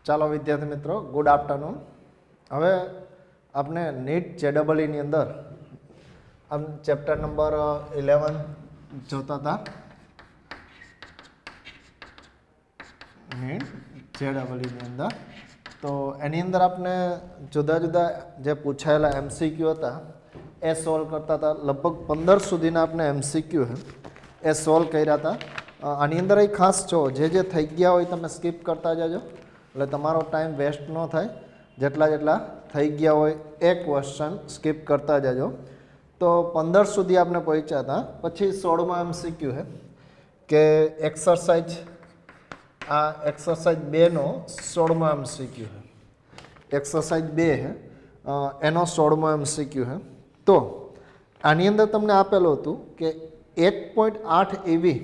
ચાલો વિદ્યાર્થી મિત્રો, ગુડ આફ્ટરનૂન. હવે આપણે નીટ JEE અંદર આમ ચેપ્ટર નંબર 11 જોતા હતા. નીટ JEE ની અંદર તો એની અંદર આપણે જુદા જુદા જે પૂછાયેલા MCQ હતા એ સોલ્વ કરતા હતા. લગભગ 15 સુધીના આપણે MCQ એ સોલ્વ કર્યા હતા. આની અંદર એ ખાસ જો જે થઈ ગયા હોય તમે સ્કીપ કરતા જજો, એટલે તમારો ટાઈમ વેસ્ટ ન થાય. જેટલા થઈ ગયા હોય એક ક્વેશ્ચન સ્કીપ કરતા જજો. તો 15 સુધી આપણે પહોંચ્યા હતા. પછી 16માં MCQ છે કે એક્સરસાઇઝ, આ એક્સરસાઇઝ 2નો 16માં MCQ છે. એક્સરસાઇઝ 2 છે એનો 16માં MCQ છે. તો આની અંદર તમને આપેલું હતું કે 1.8 એવી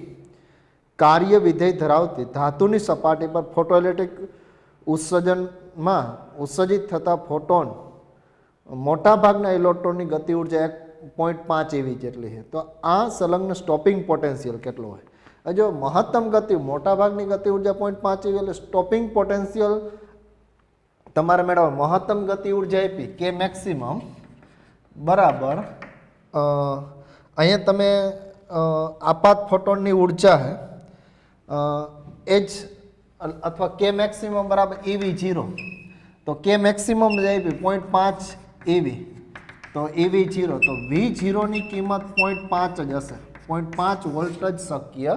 કાર્ય વિધેય ધરાવતી ધાતુની સપાટી પર ફોટોઇલેક્ટ્રિક ઉત્સર્જનમાં ઉત્સર્જિત થતા ફોટોન મોટાભાગના ઇલેક્ટ્રોનની ગતિ ઉર્જા 1.5 એવી જેટલી છે. તો આ સંલગ્ન સ્ટોપિંગ પોટેન્શિયલ કેટલો હોય? જો મહત્તમ ગતિ, મોટાભાગની ગતિ ઉર્જા 0.5 એવી, એટલે સ્ટોપિંગ પોટેન્શિયલ તમારે મેળવવા મહત્તમ ગતિ ઉર્જા આપી કે મેક્સિમમ બરાબર અહીંયા તમે આપાત ફોટોનની ઉર્જા છે એ જ અથવા કે મેક્સિમમ બરાબર EV0. તો કે મેક્સિમમ જે આપી 0.5 EV, તો EV0 તો V0ની કિંમત 0.5 જ હશે. 0.5 વોલ્ટ જ શક્ય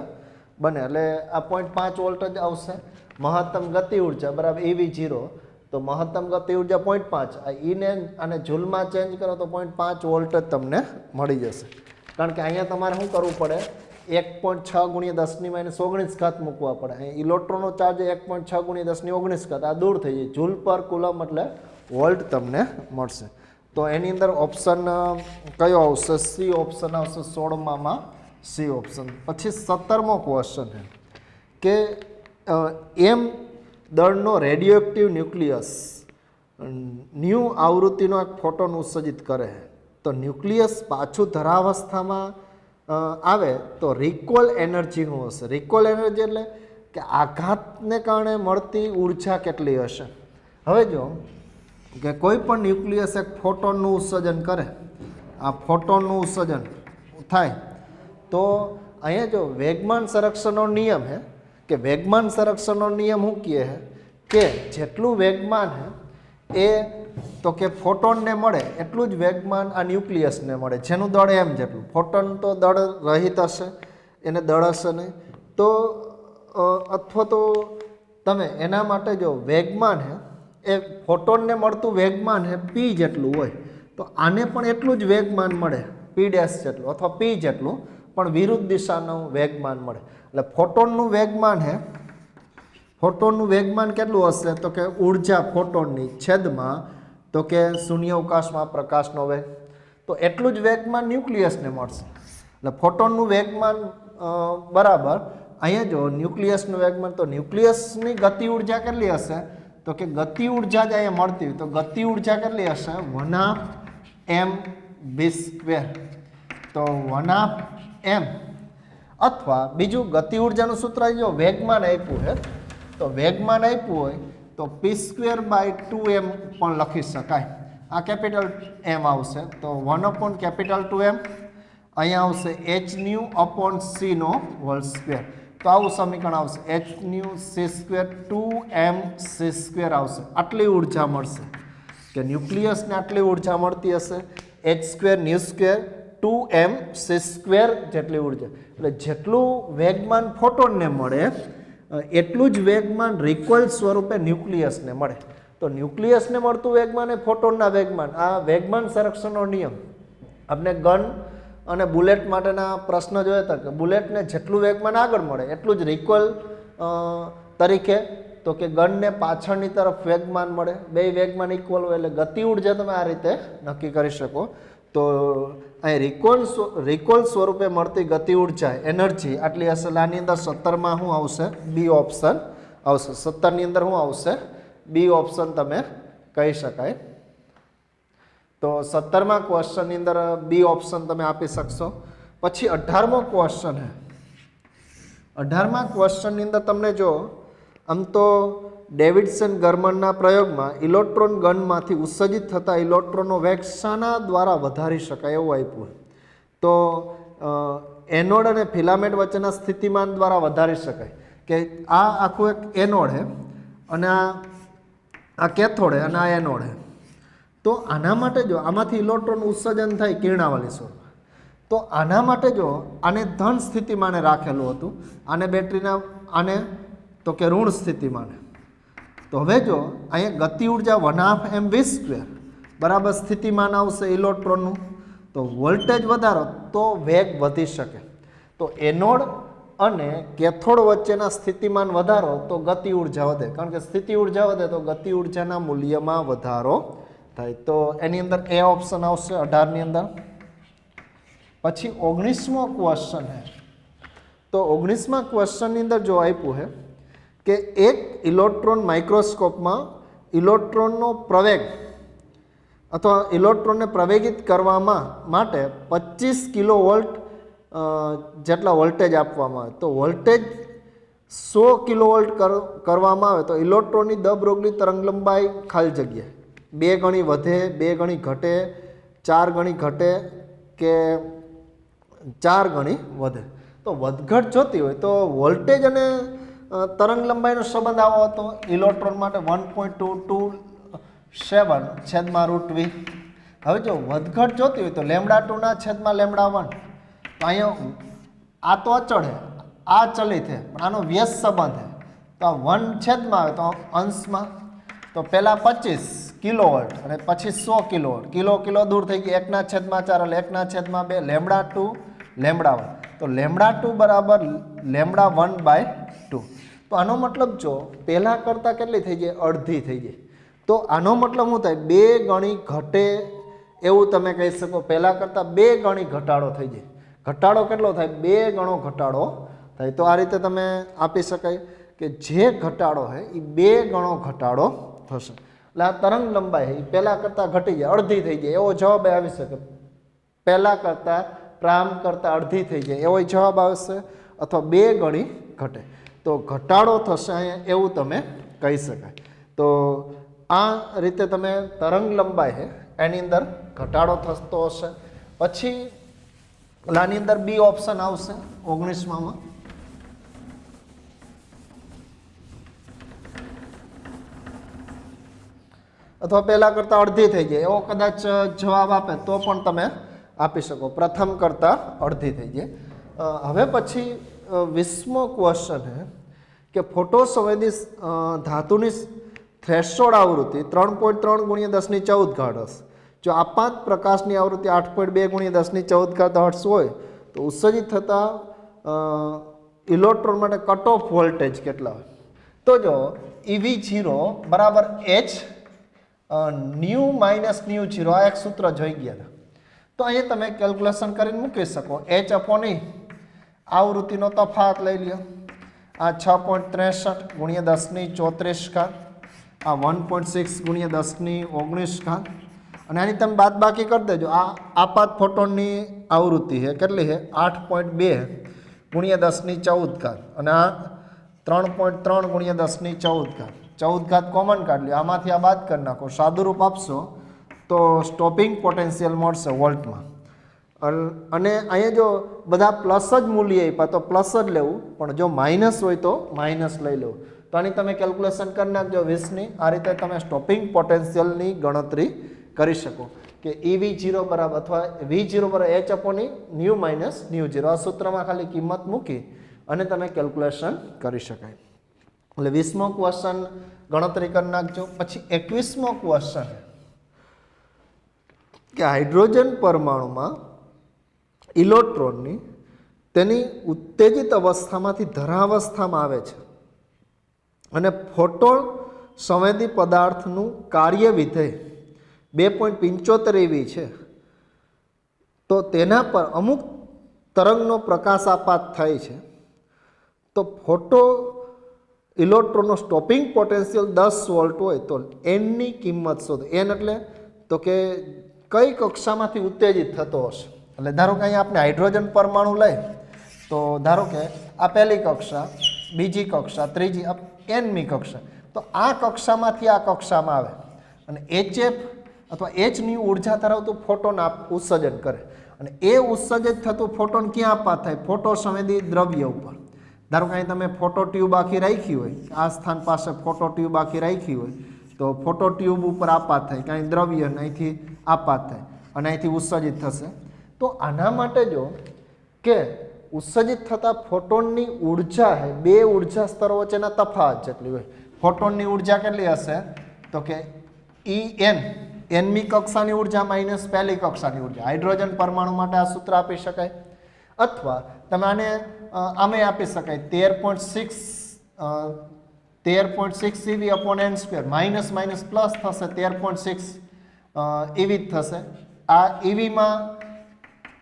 બને, એટલે આ 0.5 વોલ્ટ જ આવશે. મહત્તમ ગતિ ઉર્જા બરાબર EV0, તો મહત્તમ ગતિ ઉર્જા 0.5, આ ઈને અને જૂલમાં ચેન્જ કરો તો 0.5 વોલ્ટ જ તમને મળી જશે. કારણ કે અહીંયા તમારે શું કરવું પડે? 1.6 × 10⁻19 મૂકવા પડે. અહીં ઇલેક્ટ્રોનનો ચાર્જ 1.6 × 10⁻19 આ દૂર થઈ જાય. જૂલ પર કુલમ એટલે વોલ્ટ તમને મળશે. તો એની અંદર ઓપ્શન કયો આવશે? સી ઓપ્શન આવશે. 16માં સી ઓપ્શન. પછી 17મો ક્વેશ્ચન છે કે એમ દળનો રેડિયોએક્ટિવ ન્યુક્લિયસ ન્યૂ આવૃત્તિનો એક ફોટોન ઉત્સર્જિત કરે છે. તો ન્યુક્લિયસ પાછું ધરાવસ્થામાં આવે તો રિકોલ એનર્જી શું હશે? રિકોલ એનર્જી એટલે કે આઘાતને કારણે મળતી ઉર્જા કેટલી હશે? હવે જો કે કોઈ પણ ન્યુક્લિયસ એક ફોટોનનું ઉત્સર્જન કરે, આ ફોટોનનું ઉત્સર્જન થાય તો અહીંયા જો વેગમાન સંરક્ષણનો નિયમ છે કે વેગમાન સંરક્ષણનો નિયમ શું કહે છે કે જેટલું વેગમાન છે એ તો કે ફોટોનને મળે એટલું જ વેગમાન આ ન્યુક્લિયસને મળે, જેનું દળ એમ જેટલું. ફોટોન તો દળ રહિત હશે, એને દળ હશે નહીં. તો અથવા તો તમે એના માટે જો વેગમાન છે એ ફોટોનને મળતું વેગમાન છે P જેટલું હોય, તો આને પણ એટલું જ વેગમાન મળે P' જેટલું અથવા P જેટલું, પણ વિરુદ્ધ દિશાનું વેગમાન મળે. એટલે ફોટોનનું વેગમાન છે, ફોટોનનું વેગમાન કેટલું હશે? તો કે ઉર્જા ફોટોનની છેદમાં તો કે શૂન્યાવકાશમાં પ્રકાશનો વેગ, તો એટલું જ વેગમાન ન્યુક્લિયસને મળશે. એટલે ફોટોનનું વેગમાન બરાબર અહીંયા જો ન્યુક્લિયસનું વેગમાન, તો ન્યુક્લિયસની ગતિ ઉર્જા કેટલી હશે? તો કે ગતિ ઉર્જા જ અહીંયા મળતી હોય, તો ગતિ ઉર્જા કેટલી હશે? 1/mv². તો 1/m અથવા બીજું ગતિ ઉર્જાનું સૂત્ર જો વેગમાન આપ્યું છે, તો વેગમાન આપ્યું હોય તો p²/2m પણ લખી શકાય. આ કેપિટલ M આવશે, તો 1/2m અહીંયા આવશે hν/c². તો આવું સમીકરણ આવશે. hν c², 2mc² આવશે. આટલી ઉર્જા મળશે કે ન્યુક્લિયસને આટલી ઉર્જા મળતી હશે. h², 2mc² જેટલી ઉર્જા. એટલે જેટલું વેગમાન ફોટોનને મળે એટલું જ વેગમાન રિકોઇલ સ્વરૂપે ન્યુક્લિયસને મળે. તો ન્યુક્લિયસને મળતું વેગમાન એ ફોટોનના વેગમાન. આ વેગમાન સંરક્ષણનો નિયમ આપણે ગન અને બુલેટ માટેના પ્રશ્ન જોયા હતા કે બુલેટને જેટલું વેગમાન આગળ મળે એટલું જ રિકોઇલ તરીકે, તો કે ગનને પાછળની તરફ વેગમાન મળે. બે વેગમાન ઇક્વલ હોય એટલે ગતિ ઉર્જા તમે આ રીતે નક્કી કરી શકો. તો અહીં રિકોલ સ્વરૂપે મળતી ગતિ ઉર્જા એનર્જી આટલી હશે. આની અંદર 17માં શું આવશે? બી ઓપ્શન આવશે. 17ની અંદર શું આવશે? બી ઓપ્શન તમે કહી શકાય. તો 17માં ક્વેશ્ચનની અંદર બી ઓપ્શન તમે આપી શકશો. પછી 18મો ક્વેશ્ચન છે. 18મા ક્વેશ્ચનની અંદર તમને જો આમ તો ડેવિડસન ગરમનના પ્રયોગમાં ઇલેક્ટ્રોન ગનમાંથી ઉત્સર્જિત થતા ઇલેક્ટ્રોનનો વેગ શાના દ્વારા વધારી શકાય એવું આપ્યું. તો એનોડ અને ફિલામેન્ટ વચ્ચેના સ્થિતિમાન દ્વારા વધારી શકાય. કે આ આખું એક એનોડ છે અને આ કેથોડ છે અને આ એનોડ છે. તો આના માટે જો આમાંથી ઇલેક્ટ્રોન ઉત્સર્જન થાય કિરણાવલી સ્વરૂપમાં, તો આના માટે જો આને ધન સ્થિતિમાને રાખેલું હતું, આને બેટરીના આને તો કે ઋણ સ્થિતિમાને. તો હવે જો અહીંયા ગતિ ઉર્જા 1/2 mv² બરાબર સ્થિતિમાન આવશે ઇલેક્ટ્રોનનું. તો વોલ્ટેજ વધારો તો વેગ વધી શકે. તો એનોડ અને કેથોડ વચ્ચેના સ્થિતિમાન વધારો તો ગતિ ઉર્જા વધે, કારણ કે સ્થિતિ ઉર્જા વધે તો ગતિ ઉર્જાના મૂલ્યમાં વધારો થાય. તો એની અંદર એ ઓપ્શન આવશે 18 ની અંદર. પછી 19મો ક્વેશ્ચન છે. તો 19મા ક્વેશ્ચનની અંદર જો આપ્યું છે કે એક ઇલેક્ટ્રોન માઇક્રોસ્કોપમાં ઇલેક્ટ્રોનનો પ્રવેગ અથવા ઇલેક્ટ્રોનને પ્રવેગિત કરવામાં માટે 25 કિલોવોલ્ટ જેટલા વોલ્ટેજ આપવામાં આવે. તો વોલ્ટેજ 100 કિલોવોલ્ટ કરવામાં આવે તો ઇલેક્ટ્રોનની દ બ્રોગલી તરંગલંબાઈ ખાલી જગ્યા 2 ગણી વધે, 2 ગણી ઘટે, 4 ગણી ઘટે કે 4 ગણી વધે. તો વધઘટ જોતી હોય તો વોલ્ટેજ અને તરંગલંબાઈનો સંબંધ આવો હતો ઇલેક્ટ્રોન માટે 1.227/√v. હવે જો વધઘટ જોતી હોય તો λ2/λ1. તો અહીંયા આ તો અચળ છે, આ ચલિત છે, પણ આનો વ્યસ્ત સંબંધ છે. તો આ 1 આવે તો અંશમાં તો પહેલાં 25 કિલોવોલ્ટ અને પછી 100 કિલોવોલ્ટ. કિલો દૂર થઈ ગઈ 1/4 એટલે 1/2 λ2 λ1. તો λ2 બરાબર λ1/2. તો આનો મતલબ જો પહેલાં કરતાં કેટલી થઈ જાય? અડધી થઈ જાય. તો આનો મતલબ શું થાય? 2 ગણી ઘટે એવું તમે કહી શકો. પહેલાં કરતાં 2 ગણી ઘટાડો થઈ જાય. ઘટાડો કેટલો થાય? 2 ગણો ઘટાડો થાય. તો આ રીતે તમે આપી શકાય કે જે ઘટાડો છે એ 2 ગણો ઘટાડો થશે. એટલે આ તરંગ લંબાઈ છે એ પહેલાં કરતાં ઘટી જાય, અડધી થઈ જાય એવો જવાબ આવી શકે. પહેલાં કરતાં પ્રારંભ કરતાં અડધી થઈ જાય એવો જવાબ આવશે, અથવા 2 ગણી ઘટે તો ઘટાડો થશે અહીંયા એવું તમે કહી શકાય. તો આ રીતે તમે તરંગ લંબાઈ છે એની અંદર ઘટાડો થતો હશે. પછી આની અંદર બી ઓપ્શન આવશે 19માં. અથવા પહેલાં કરતાં અડધી થઈ જાય એવો કદાચ જવાબ આપે તો પણ તમે આપી શકો. પ્રથમ કરતાં અડધી થઈ જાય. હવે પછી 20મો ક્વેશ્ચન છે કે ફોટો સંવેદી ધાતુની થ્રેશોલ્ડ આવૃત્તિ 3.3 × 1014 હશે. જો આપાત પ્રકાશની આવૃત્તિ 8.2 × 1014 હર્ટ્ઝ હોય તો ઉત્સર્જિત થતા ઇલેક્ટ્રોન માટે કટ ઓફ વોલ્ટેજ કેટલા હોય? તો જો EV0 બરાબર h ન્યુ માઇનસ ન્યુ 0 આ એક સૂત્ર જોઈ ગયા હતા. તો અહીંયા તમે કેલ્ક્યુલેશન કરીને મૂકી શકો. h/e આવૃત્તિનો તફાવત લઈ લ્યો. આ 6.63 × 1034 આ 1.6 × 1019 અને આની તમે બાદબાકી કરી દેજો. આ આપાત ફોટોનની આવૃત્તિ છે કેટલી છે? 8.2 × 1014 અને આ 3.3 × 1014. 14 કોમન કાઢ લ્યો, આમાંથી આ બાદ કરી નાખો, સાદુરૂપ આપશો તો સ્ટોપિંગ પોટેન્શિયલ મળશે વોલ્ટમાં. અને અહીંયા જો બધા પ્લસ જ મૂલ્ય આપ્યા તો પ્લસ જ લેવું, પણ જો માઇનસ હોય તો માઇનસ લઈ લેવું. તો આની તમે કેલ્ક્યુલેશન કરી નાખજો 20ની. આ રીતે તમે સ્ટોપિંગ પોટેન્શિયલની ગણતરી કરી શકો કે EV0 બરાબર અથવા V0 બરાબર h/e ન્યુ માઇનસ ન્યુ 0 આ સૂત્રમાં ખાલી કિંમત મૂકી અને તમે કેલ્ક્યુલેશન કરી શકાય. એટલે 20મો ક્વેશ્ચન ગણતરી કરી નાખજો. પછી 21મો ક્વેશ્ચન કે હાઇડ્રોજન પરમાણુમાં ઇલેક્ટ્રોનની તેની ઉત્તેજિત અવસ્થામાંથી ધરાવસ્થામાં આવે છે અને ફોટોન સંવેદી પદાર્થનું કાર્ય વિધેય 2.75 eV છે. તો તેના પર અમુક તરંગનો પ્રકાશાપાત થાય છે. તો ફોટો ઇલેક્ટ્રોનનો સ્ટોપિંગ પોટેન્શિયલ 10 વોલ્ટ હોય તો એનની કિંમત શોધો. એન એટલે તો કે કઈ કક્ષામાંથી ઉત્તેજિત થતો હશે. એટલે ધારો કે અહીંયા આપણે હાઇડ્રોજન પરમાણુ લઈ તો ધારો કે આ પહેલી કક્ષા, બીજી કક્ષા, ત્રીજી, nમી કક્ષા, તો આ કક્ષામાંથી આ કક્ષામાં આવે અને HF અથવા Hની ઉર્જા ધરાવતું ફોટોન ઉત્સર્જન કરે અને એ ઉત્સર્જિત થતું ફોટોન ક્યાં આપાત થાય? ફોટો સંવેદી દ્રવ્ય ઉપર. ધારો કે અહીં તમે ફોટો ટ્યુબ આખી રાખી હોય, આ સ્થાન પાસે ફોટો ટ્યુબ આખી રાખી હોય, તો ફોટો ટ્યુબ ઉપર આપાત થાય, કાંઈ દ્રવ્ય અહીંથી આપાત થાય અને અહીંથી ઉત્સર્જિત થશે. તો આના માટે જો કે ઉત્સર્જિત થતા ફોટોનની ઉર્જા છે બે ઉર્જા સ્તરો વચ્ચેના તફાવત જેટલી હોય. ફોટોનની ઉર્જા કેટલી હશે? તો કે nમી કક્ષાની ઉર્જા માઇનસ પહેલી કક્ષાની ઉર્જા. હાઇડ્રોજન પરમાણુ માટે આ સૂત્ર આપી શકાય અથવા તમે આને આમે આપી શકાય 13.6 eV upon n² minus minus plus થશે 13.6 eV થશે. આ eVમાં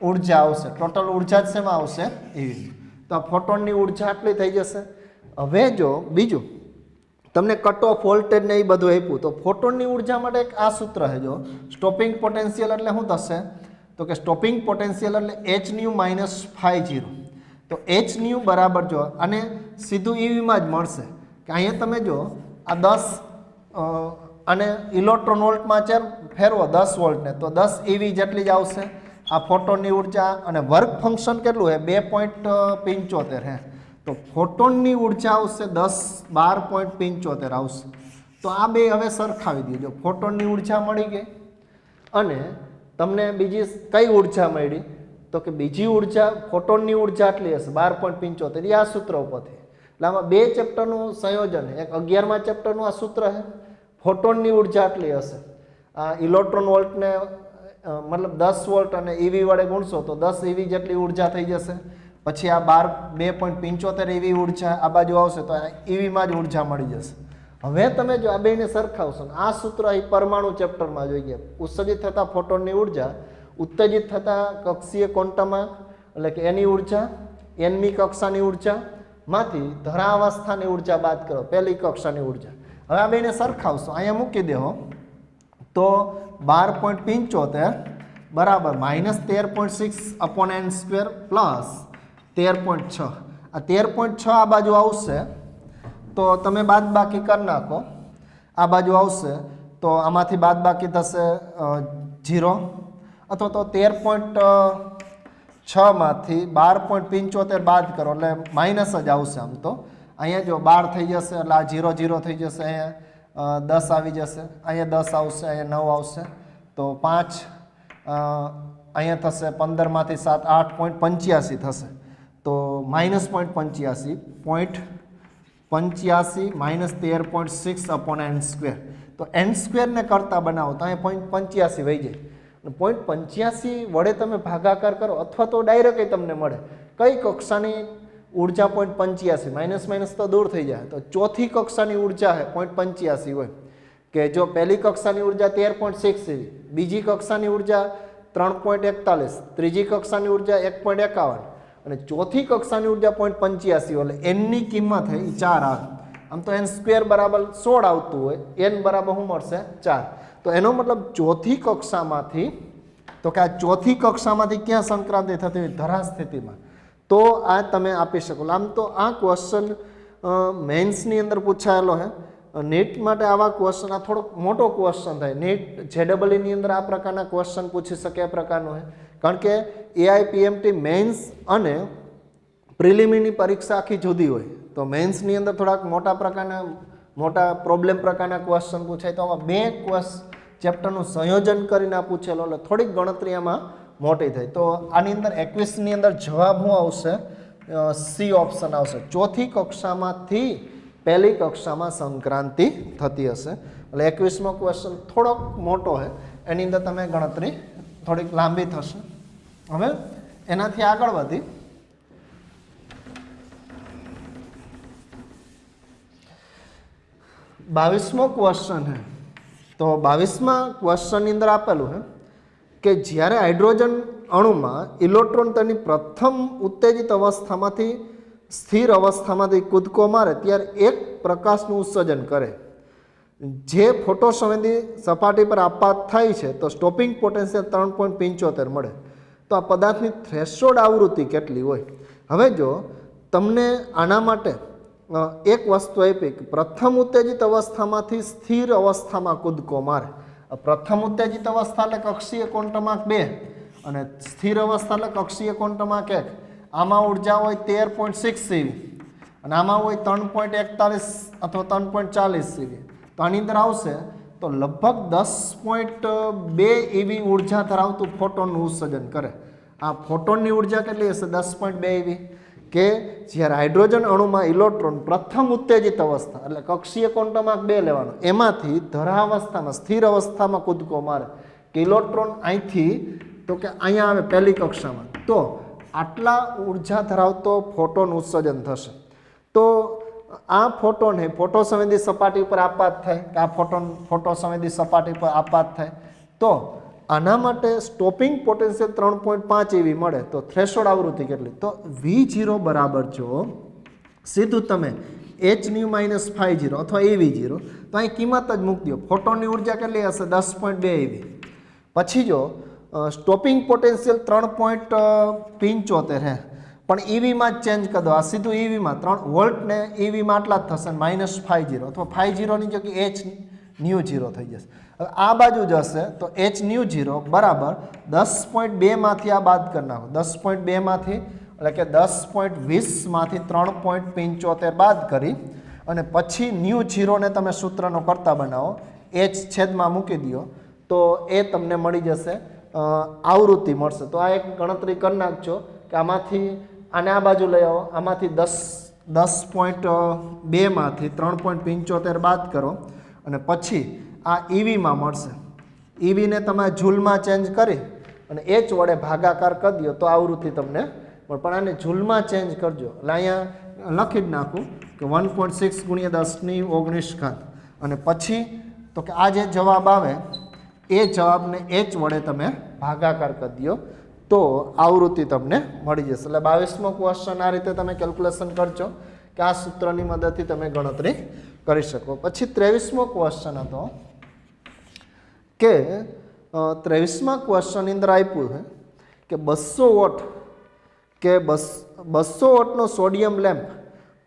ઉર્જા આવશે, ટોટલ ઉર્જા જ શેમાં આવશે? eV. તો આ ફોટોનની ઉર્જા આટલી થઈ જશે. હવે જો બીજું તમને કટ ઓફ વોલ્ટેજ ને એ બધું આપ્યું, તો ફોટોનની ઉર્જા માટે એક આ સૂત્ર છે. જો સ્ટોપિંગ પોટેન્શિયલ એટલે શું થશે? તો કે સ્ટોપિંગ પોટેન્શિયલ એટલે hν માઇનસ φ0. તો hν બરાબર જો અને સીધું eVમાં જ મળશે કે અહીંયા તમે જો આ 10 અને ઇલેક્ટ્રોન વોલ્ટમાં ફેરવો 10 વોલ્ટને, તો 10 eV જેટલી જ આવશે આ ફોટોનની ઉર્જા. અને વર્ક ફંક્શન કેટલું છે? 2.75 હે. તો ફોટોનની ઉર્જા આવશે 12.75 આવશે. તો આ બે હવે સરખાવી દેજો. ફોટોનની ઉર્જા મળી ગઈ અને તમને બીજી કઈ ઉર્જા મળી? તો કે બીજી ઉર્જા ફોટોનની ઉર્જા આટલી હશે 12.75. એ આ સૂત્ર ઉપરથી. એટલે આમાં બે ચેપ્ટરનું સંયોજન છે. એક 11મા ચેપ્ટરનું આ સૂત્ર છે. ફોટોનની ઉર્જા આટલી હશે. આ ઇલેક્ટ્રોન વોલ્ટને મતલબ 10 વોલ્ટ અને EV વડે ગુણશો તો 10 EV જેટલી ઉર્જા થઈ જશે. પછી આ 2.75 EV ઉર્જા આ બાજુ આવશે તો EVમાં જ ઉર્જા મળી જશે. હવે તમે જો આ બેને સરખાવશો, આ સૂત્ર અહીં પરમાણુ ચેપ્ટરમાં જોઈએ. ઉત્સર્જિત થતા ફોટોનની ઉર્જા ઉત્તેજિત થતા કક્ષીય ક્વોન્ટમમાં એટલે કે એની ઉર્જા nમી કક્ષાની ઉર્જામાંથી ધરાવસ્થાની ઉર્જા બાદ કરો, પહેલી કક્ષાની ઉર્જા. હવે આ બેને સરખાવશો, અહીંયા મૂકી દેવો તો 12.75 બરાબર માઇનસ 13.6 upon n² પ્લસ 13.6. આ 13.6 આ બાજુ આવશે તો તમે બાદ બાકી કરી નાખો. આ બાજુ આવશે તો આમાંથી બાદ બાકી થશે 0 અથવા તો 13.6 માંથી 12.75 બાદ કરો એટલે માઇનસ જ આવશે. આમ તો અહીંયા જો 12 થઈ જશે એટલે આ 0 0 થઈ જશે, અહીંયા 10 આવી જશે, અહીંયા 10 આવશે, અહીંયા 9 આવશે તો 5 અહીંયા થશે 15 માંથી 7 8.85 થશે. તો માઇનસ 0.85 માઇનસ 13.6 upon n². તો n² ને કરતા બનાવો તો અહીંયા 0.85 વહી જાય. 0.85 વડે તમે ભાગાકાર કરો અથવા તો ડાયરેક્ટ તમને મળે કઈ કક્ષાની ઉર્જા 0.85 માઇનસ માઇનસ તો દૂર થઈ જાય. તો ચોથી કક્ષાની ઉર્જા છે 0.85 હોય કે જો પહેલી કક્ષાની ઉર્જા 13.6 eV, બીજી કક્ષાની ઉર્જા 3.41, ત્રીજી કક્ષાની ઉર્જા 1.51 અને ચોથી કક્ષાની ઉર્જા 0.85 એટલે nની કિંમત છે એ 4 આવે. આમ તો n² બરાબર 16 આવતું હોય, n બરાબર શું મળશે? 4. તો એનો મતલબ ચોથી કક્ષામાંથી, તો કે આ ચોથી કક્ષામાંથી ક્યાં સંક્રાંતિ થતી હોય? ધરા સ્થિતિમાં. તો આ તમે આપી શકો. આમ તો આ ક્વેશ્ચન મેન્સની અંદર પૂછાયેલો છે. નીટ માટે આવા ક્વેશ્ચન આ થોડોક મોટો ક્વેશ્ચન થાય. નીટ JEE અંદર આ પ્રકારના ક્વેશ્ચન પૂછી શકે એ પ્રકારનો છે. કારણ કે AIPMT મેન્સ અને પ્રિલિમિનરી પરીક્ષા આખી જુદી હોય. તો મેન્સની અંદર થોડાક મોટા પ્રોબ્લેમ પ્રકારના ક્વેશ્ચન પૂછાય. તો આવા બે ચેપ્ટરનું સંયોજન કરીને આ પૂછેલો એટલે થોડીક ગણતરી આમાં મોટી થઈ. તો આની અંદર 21ની અંદર જવાબ શું આવશે? સી ઓપ્શન આવશે. ચોથી કક્ષામાંથી પહેલી કક્ષામાં સંક્રાંતિ થતી હશે. એટલે 21મો ક્વેશ્ચન થોડોક મોટો છે, એની અંદર તમે ગણતરી થોડીક લાંબી થશે. હવે એનાથી આગળ વધી 22મો ક્વેશ્ચન છે. તો 22મા ક્વેશ્ચનની અંદર આપેલું છે કે જ્યારે હાઇડ્રોજન અણુમાં ઇલેક્ટ્રોન તેની પ્રથમ ઉત્તેજિત અવસ્થામાંથી સ્થિર અવસ્થામાંથી કૂદકો મારે ત્યારે એક પ્રકાશનું ઉત્સર્જન કરે, જે ફોટો સંવેદી સપાટી પર આપાત થાય છે તો સ્ટોપિંગ પોટેન્શિયલ 3.75 મળે. તો આ પદાર્થની થ્રેશોલ્ડ આવૃત્તિ કેટલી હોય? હવે જો તમને આના માટે એક વસ્તુ આપી કે પ્રથમ ઉત્તેજિત અવસ્થામાંથી સ્થિર અવસ્થામાં કૂદકો મારે. પ્રથમ ઉત્તેજિત અવસ્થા એટલે કક્ષીય ક્વોન્ટમ 2 અને સ્થિર અવસ્થા એટલે કક્ષીય ક્વોન્ટમ 1. આમાં ઉર્જા હોય 13.6 CV અને આમાં હોય 3.41 અથવા 3.40 CV. તો આની અંદર આવશે તો લગભગ 10.2 એવી ઉર્જા ધરાવતું ફોટોનનું ઉત્સર્જન કરે. આ ફોટોનની ઉર્જા કેટલી હશે? 10.2 એવી. કે જ્યારે હાઇડ્રોજન અણુમાં ઇલેક્ટ્રોન પ્રથમ ઉત્તેજિત અવસ્થા એટલે કક્ષીય ક્વોન્ટમ 2 લેવાનો, એમાંથી ધરાવસ્થામાં સ્થિર અવસ્થામાં કૂદકો મારે કે ઇલેક્ટ્રોન અહીંથી તો કે અહીંયા આવે પહેલી કક્ષામાં, તો આટલા ઉર્જા ધરાવતો ફોટોન ઉત્સર્જન થશે. તો આ ફોટોન ફોટો સંવેદી સપાટી ઉપર આપાત થાય કે આ ફોટો સંવેદી સપાટી પર આપાત થાય. તો આના માટે સ્ટોપિંગ પોટેન્શિયલ 3.5 એવી મળે. તો થ્રેશોલ્ડ આવૃત્તિ કેટલી? તો V0 બરાબર જો સીધું તમે h-50 અથવા AV0 તો અહીં કિંમત જ મૂકી દો. ફોટોનની ઉર્જા કેટલી હશે? 10.2 એવી. પછી જો સ્ટોપિંગ પોટેન્શિયલ 3.75 હે, પણ EVમાં જ ચેન્જ કરી દો. આ સીધું EVમાં 3 વોલ્ટ ને EVમાં આટલા જ થશે, -50 અથવા 50 ની જગ્યાએ h-0 થઈ જશે. હવે આ બાજુ જશે તો h-0 બરાબર 10.2 માંથી આ બાદ કરી નાખો. 10.2 માંથી એટલે કે 10.20 માંથી 3.75 બાદ કરી અને પછી ν0 ને તમે સૂત્રનો કરતા બનાવો, h છેદમાં મૂકી દો તો એ તમને મળી જશે આવૃત્તિ મળશે. તો આ એક ગણતરી કરી નાખજો કે આમાંથી આને આ બાજુ લઈ આવો, આમાંથી 10.2 માંથી 3.75 બાદ કરો અને પછી આ EVમાં મળશે. EVને તમે જૂલમાં ચેન્જ કરી અને h વડે ભાગાકાર કરી દો તો આવૃત્તિ તમને મળે. પણ આને જૂલમાં ચેન્જ કરજો એટલે અહીંયા લખી જ નાખું કે 1.6 × 10⁹ અને પછી તો કે આ જે જવાબ આવે એ જવાબને h વડે તમે ભાગાકાર કરી દો તો આવૃત્તિ તમને મળી જશે. એટલે 22મો ક્વેશ્ચન આ રીતે તમે કેલ્ક્યુલેશન કરજો કે આ સૂત્રની મદદથી તમે ગણતરી કરી શકો. પછી 23મો ક્વેશ્ચન હતો કે 23મા ક્વેશ્ચનની અંદર આપ્યું છે કે 200 વોટ કે 200 વોટનો સોડિયમ લેમ્પ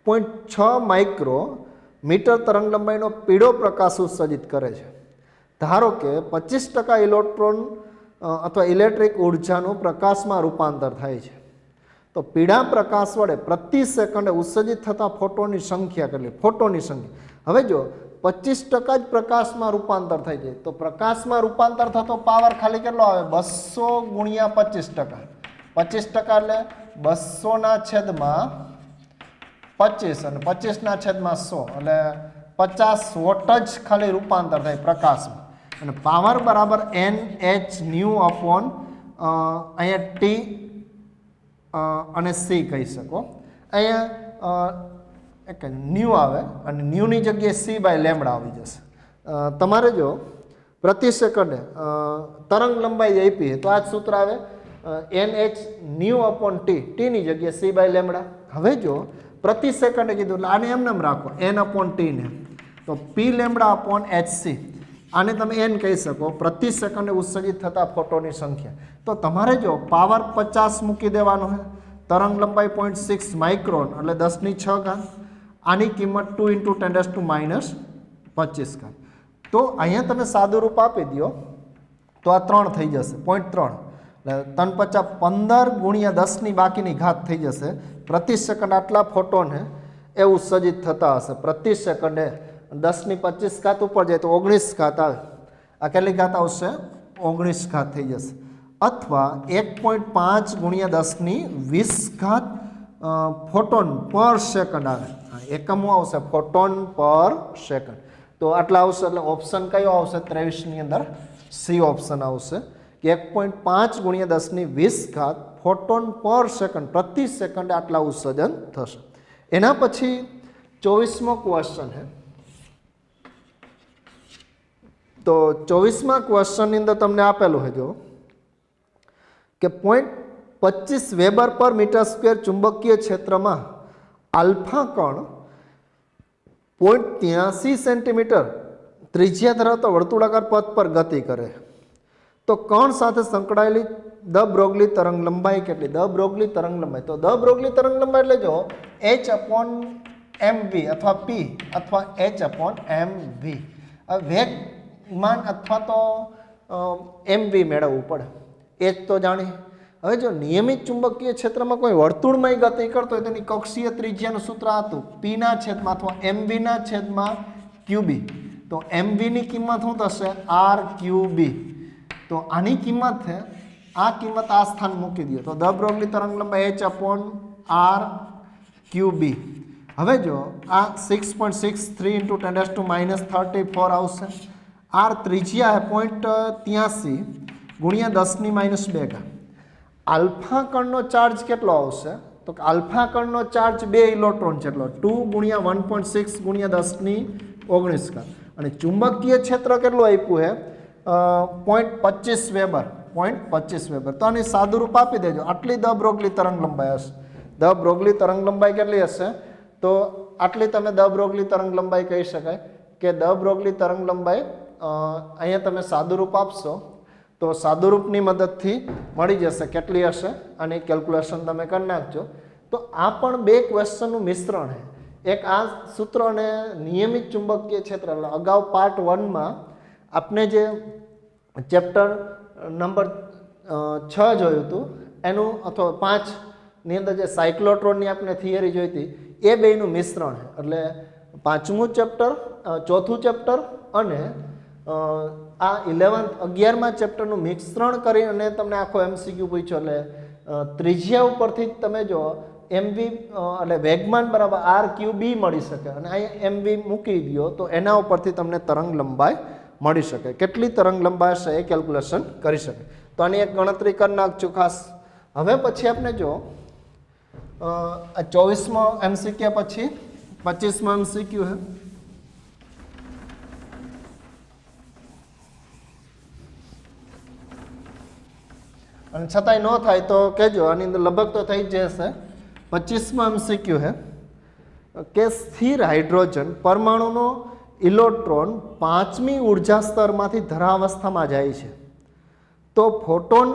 0.6 માઇક્રોમીટર તરંગ લંબાઈનો પીળો પ્રકાશ ઉત્સર્જિત કરે છે. ધારો કે 25% ઇલેક્ટ્રોન અથવા ઇલેક્ટ્રિક ઉર્જાનું પ્રકાશમાં રૂપાંતર થાય છે. તો પીળા પ્રકાશ વડે પ્રતિ સેકન્ડે ઉત્સર્જિત થતા ફોટોની સંખ્યા કેટલી? ફોટોની સંખ્યા. હવે જો 25% જ પ્રકાશમાં રૂપાંતર થઈ જાય તો પ્રકાશમાં રૂપાંતર થતો પાવર ખાલી કેટલો આવે? 200 × 25%. 25% એટલે 200/25 અને 25/100 એટલે 50 વોટ જ ખાલી રૂપાંતર થાય પ્રકાશમાં. અને પાવર બરાબર NH/υ અહીંયા T અને C કહી શકો. અહીંયા એક ન્યૂ આવે અને ન્યૂની જગ્યાએ C/λ આવી જશે. તમારે જો પ્રતિ સેકન્ડે તરંગ લંબાઈ આપી તો આ જ સૂત્ર આવે NH/υ/T. Tની જગ્યાએ C/λ. હવે જો પ્રતિ સેકન્ડે કીધું એટલે આને એમ રાખો N/T ને, તો P/λ/hc. આને તમે n કહી શકો પ્રતિ સેકન્ડે ઉત્સર્જિત થતા ફોટોની સંખ્યા. તો તમારે જો પાવર 50 મૂકી દેવાનો છે, તરંગ લંબાઈ 0.6 માઇક્રોન એટલે 10⁶. આની કિંમત 2 × 10⁻25. તો અહીંયા તમે સાદું રૂપ આપી દો તો આ 3 થઈ જશે 0.3 એટલે 3×5 15 × 10ની બાકીની ઘાત થઈ જશે. પ્રતિ સેકન્ડ આટલા ફોટોન એ ઉત્સર્જિત થતા હશે પ્રતિ સેકન્ડે. 10⁻25 ઉપર જાય તો 19 આવે. આ કેટલી ઘાત આવશે? 19 થઈ જશે. અથવા 1.5 × 10⁻20 ફોટોન પર સેકન્ડ આવે. એકમો આવશે ફોટોન પર સેકન્ડ. તો આટલા આવશે એટલે ઓપ્શન કયો આવશે? 23ની અંદર C ઓપ્શન આવશે કે 1.5 × 10⁻20 ફોટોન પર સેકન્ડ પ્રતિ સેકન્ડ આટલા ઉત્સર્જન થશે. એના પછી 24મો ક્વેશ્ચન છે. તો 24મા ક્વેશ્ચનની અંદર તમને આપેલું છે જો કે 0.25 વેબર/મીટર² ચુંબકીય ક્ષેત્રમાં આલ્ફા કણ 0.83 સેન્ટીમીટર ત્રિજ્યા ધરાવતા વર્તુળાકાર પથ પર ગતિ કરે. તો કણ સાથે સંકળાયેલી દ બ્રોગલી તરંગ લંબાઈ કેટલી? દ બ્રોગલી તરંગ લંબાઈ. તો દ બ્રોગલી તરંગ લંબાઈ એટલે જો mv અથવા p અથવા h/mv. વેગમાન અથવા તો mv મેળવવું પડે. h તો જાણીએ. હવે જો નિયમિત ચુંબકીય ક્ષેત્રમાં કોઈ વર્તુળમય ગતિ કરતો હોય તો એની કક્ષીય ત્રિજ્યાનું સૂત્ર હતું p ના છેદમાં અથવા mv ના છેદમાં qb. તો mv ની કિંમત શું થશે? r/qb. તો આની કિંમત છે, આ કિંમત આ સ્થાન મૂકી દો તો દ બ્રોગલી તરંગ લંબાઈ h/r/qb. હવે જો આ 6.63 × 10⁻34 આવશે. r ત્રિજ્યા 0.83 × 10⁻². આલ્ફા કણનો ચાર્જ કેટલો આવશે? તો આલ્ફા કણનો ચાર્જ 2 ઇલેક્ટ્રોન જેટલો, 2 × 1.6 × 10⁻19. અને ચુંબકીય ક્ષેત્ર કેટલું આપ્યું છે? 0.25 વેબર. 0.25 વેબર. તો આની સાદુરૂપ આપી દેજો. આટલી દ બ્રોગલી તરંગ લંબાઈ હશે. દ બ્રોગલી તરંગ લંબાઈ કેટલી હશે? તો આટલી તમે દ બ્રોગલી તરંગ લંબાઈ કહી શકાય કે દ બ્રોગલી તરંગ લંબાઈ અહીંયા તમે સાદુરૂપ આપશો તો સાદુરૂપની મદદથી મળી જશે કેટલી હશે, અને કેલ્ક્યુલેશન તમે કરી નાખજો. તો આ પણ બે ક્વેશ્ચનનું મિશ્રણ છે. એક આ સૂત્ર અને નિયમિત ચુંબકીય ક્ષેત્ર. અગાઉ પાર્ટ 1માં આપણે જે ચેપ્ટર નંબર 6 જોયું હતું એનું અથવા 5 ની અંદર જે સાયક્લોટ્રોનની આપણે થિયરી જોઈ હતી એ બેયનું મિશ્રણ છે. એટલે 5મું ચેપ્ટર, 4થું ચેપ્ટર અને આ 11મા ચેપ્ટરનું મિશ્રણ કરી અને તમને આખો MCQ પૂછ્યો. એટલે ત્રિજ્યા ઉપરથી જ તમે જો mv એટલે વેગમાન બરાબર r/qb મળી શકે અને અહીંયા mv મૂકી દો તો એના ઉપરથી તમને તરંગ લંબાઈ મળી શકે. કેટલી તરંગ લંબાઈ હશે એ કેલ્ક્યુલેશન કરી શકે. તો આની એક ગણતરી કરી નાખજો ખાસ. હવે પછી આપણે જો 24મો MCQ પછી 25મો MCQ છે. અને છતાંય ન થાય તો કહેજો, આની અંદર લગભગ તો થઈ જ જશે. 25મો MCQ છે કે સ્થિર હાઇડ્રોજન પરમાણુનો ઇલેક્ટ્રોન 5મી ઉર્જા સ્તરમાંથી ધરાવસ્થામાં જાય છે તો ફોટોન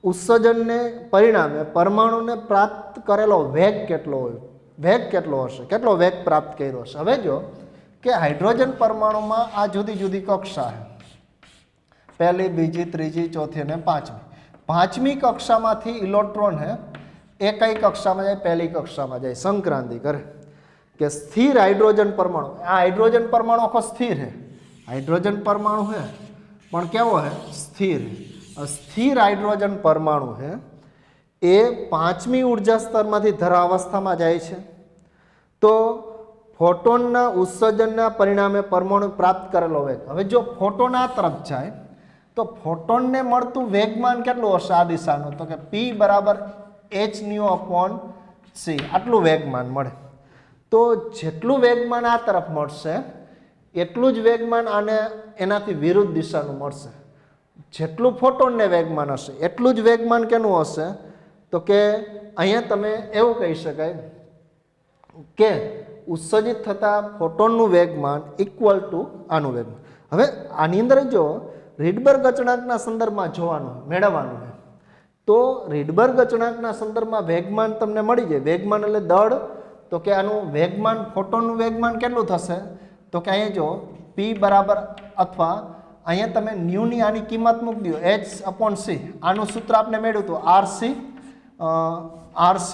ઉત્સર્જનને પરિણામે પરમાણુને પ્રાપ્ત કરેલો વેગ કેટલો હોય? વેગ કેટલો હશે? કેટલો વેગ પ્રાપ્ત કર્યો હશે? હવે જો કે હાઇડ્રોજન પરમાણુમાં આ જુદી જુદી કક્ષા છે. પહેલી, બીજી, ત્રીજી, ચોથી અને 5મી. 5મી કક્ષામાંથી ઇલેક્ટ્રોન છે એ કઈ કક્ષામાં જાય? પહેલી કક્ષામાં જાય. સંક્રાંતિ કરે કે સ્થિર હાઇડ્રોજન પરમાણુ. આ હાઇડ્રોજન પરમાણુ આખો સ્થિર છે. હાઇડ્રોજન પરમાણુ છે પણ કેવો છે? સ્થિર. સ્થિર હાઇડ્રોજન પરમાણુ છે એ 5મી ઉર્જા સ્તરમાંથી ધરાવસ્થામાં જાય છે તો ફોટોનના ઉત્સર્જનના પરિણામે પરમાણુ પ્રાપ્ત કરેલો વેગ. હવે જો ફોટોન આ તરફ જાય તો ફોટોનને મળતું વેગમાન કેટલું હશે આ દિશાનું? તો કે p બરાબર h/c. આટલું વેગમાન મળે. તો જેટલું વેગમાન આ તરફ મળશે એટલું જ વેગમાન આને એનાથી વિરુદ્ધ દિશાનું મળશે. જેટલું ફોટોનને વેગમાન હશે એટલું જ વેગમાન કેનું હશે? તો કે અહીંયા તમે એવું કહી શકાય કે ઉત્સર્જિત થતા ફોટોનનું વેગમાન ઇક્વલ ટુ આનું વેગમાન. હવે આની અંદર જો રીડબર્ગ અચળાંકના સંદર્ભમાં જોવાનું મેળવવાનું છે તો રીડબર્ગ અચળાંકના સંદર્ભમાં વેગમાન તમને મળી જાય. વેગમાન એટલે દળ. તો કે આનું વેગમાન, ફોટોનનું વેગમાન કેટલું થશે? તો કે અહીંયા જો p બરાબર અથવા અહીંયા તમે ન્યુની આની કિંમત મૂકી દો h/c. આનું સૂત્ર આપણે મેળવ્યું હતું rc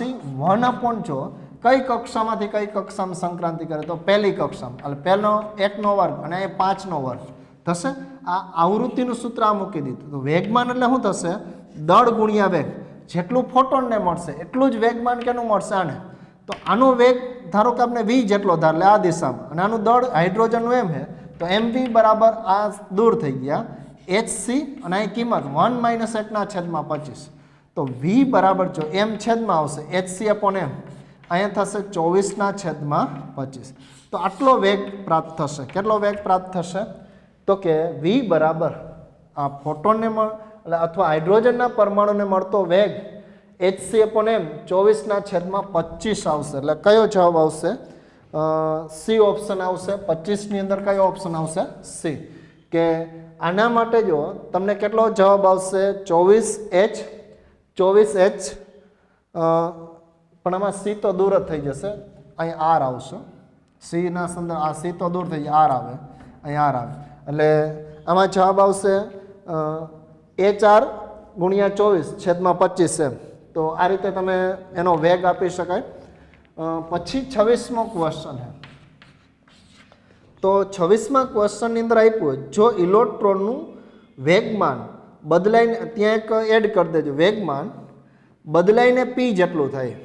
1 જો કઈ કક્ષામાંથી કઈ કક્ષામાં સંક્રાંતિ કરે તો પહેલી કક્ષામાં. એટલે પહેલો 1નો વર્ગ અને એ 5નો વર્ગ થશે. આ આવૃત્તિનું સૂત્ર આ મૂકી દીધું. તો વેગમાન એટલે શું થશે? દળ ગુણ્યા વેગ. જેટલું ફોટોનને મળશે એટલું જ વેગમાન કેનું મળશે? આને. તો આનો વેગ ધારો કે આપણે v જેટલો ધાર લે આ દિશામાં અને આનું દળ હાઇડ્રોજનનું એમ છે તો mv બરાબર આ દૂર થઈ ગયા hc અને અહીં કિંમત 1 - 1/25. તો v બરાબર જો m છેદમાં આવશે hc/m અહીંયા થશે 24/25. તો આટલો વેગ પ્રાપ્ત થશે. કેટલો વેગ પ્રાપ્ત થશે? તો કે v બરાબર આ ફોટોનને અથવા હાઇડ્રોજનના પરમાણુને મળતો વેગ hc/m 24/25 આવશે. એટલે કયો જવાબ આવશે? સી ઓપ્શન આવશે. 25ની અંદર કયો ઓપ્શન આવશે? સી. કે આના માટે જો તમને કેટલો જવાબ આવશે? 24h પણ આમાં સી તો દૂર જ થઈ જશે. અહીં આર આવશે, સીના સંદર્ભ આ સી તો દૂર થઈ જાય, આર આવે, અહીં આર આવે, એટલે આમાં જવાબ આવશે H_R ગુણ્યા 24/25 એમ. તો આ રીતે તમે એનો વેગ આપી શકાય. પછી 26મો ક્વેશ્ચન છે. તો 26મા ક્વેશ્ચનની અંદર આપ્યું જો ઇલેક્ટ્રોનનું વેગમાન બદલાઈને, ત્યાં એક એડ કરી દેજો, વેગમાન બદલાઈને p જેટલું થાય,